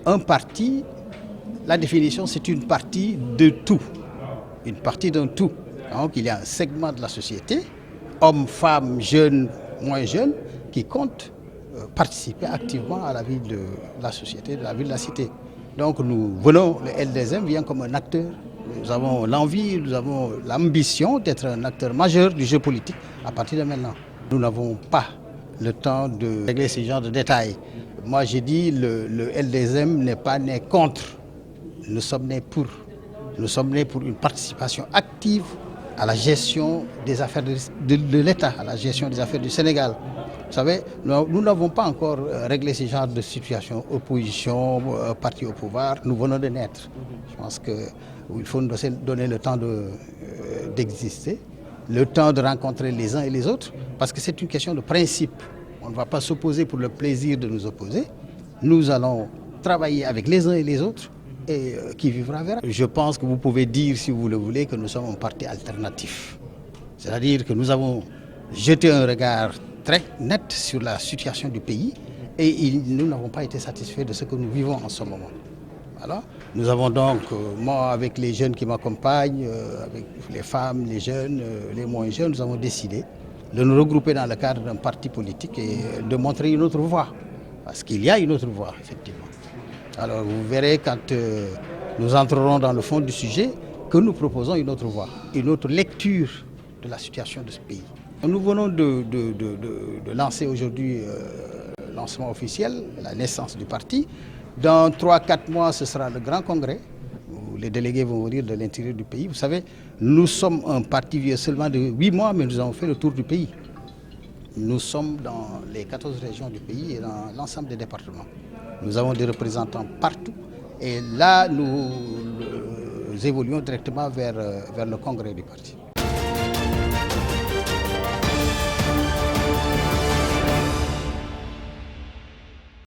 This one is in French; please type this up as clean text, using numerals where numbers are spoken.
Un parti, la définition, c'est une partie de tout, une partie d'un tout. Donc il y a un segment de la société, hommes, femmes, jeunes, moins jeunes, qui comptent participer activement à la vie de la société, de la vie de la cité. Donc nous venons, le LDSM vient comme un acteur. Nous avons l'envie, nous avons l'ambition d'être un acteur majeur du jeu politique à partir de maintenant. Nous n'avons pas le temps de régler ce genre de détails. Moi j'ai dit le LDSM n'est pas né contre, nous sommes nés pour. Nous sommes nés pour une participation active à la gestion des affaires de l'État, à la gestion des affaires du Sénégal. Vous savez, nous n'avons pas encore réglé ce genre de situation, opposition, parti au pouvoir, nous venons de naître. Je pense qu'il faut nous donner le temps d'exister, le temps de rencontrer les uns et les autres, parce que c'est une question de principe. On ne va pas s'opposer pour le plaisir de nous opposer. Nous allons travailler avec les uns et les autres et qui vivra verra. Je pense que vous pouvez dire, si vous le voulez, que nous sommes un parti alternatif. C'est-à-dire que nous avons jeté un regard très net sur la situation du pays et nous n'avons pas été satisfaits de ce que nous vivons en ce moment. Alors, nous avons donc, moi avec les jeunes qui m'accompagnent, avec les femmes, les jeunes, les moins jeunes, nous avons décidé de nous regrouper dans le cadre d'un parti politique et de montrer une autre voie. Parce qu'il y a une autre voie, effectivement. Alors vous verrez quand nous entrerons dans le fond du sujet que nous proposons une autre voie, une autre lecture de la situation de ce pays. Nous venons de lancer aujourd'hui le lancement officiel, la naissance du parti. Dans 3-4 mois, ce sera le grand congrès où les délégués vont venir de l'intérieur du pays. Vous savez, nous sommes un parti vieux seulement de 8 mois, mais nous avons fait le tour du pays. Nous sommes dans les 14 régions du pays et dans l'ensemble des départements. Nous avons des représentants partout et là, nous évoluons directement vers le congrès du parti.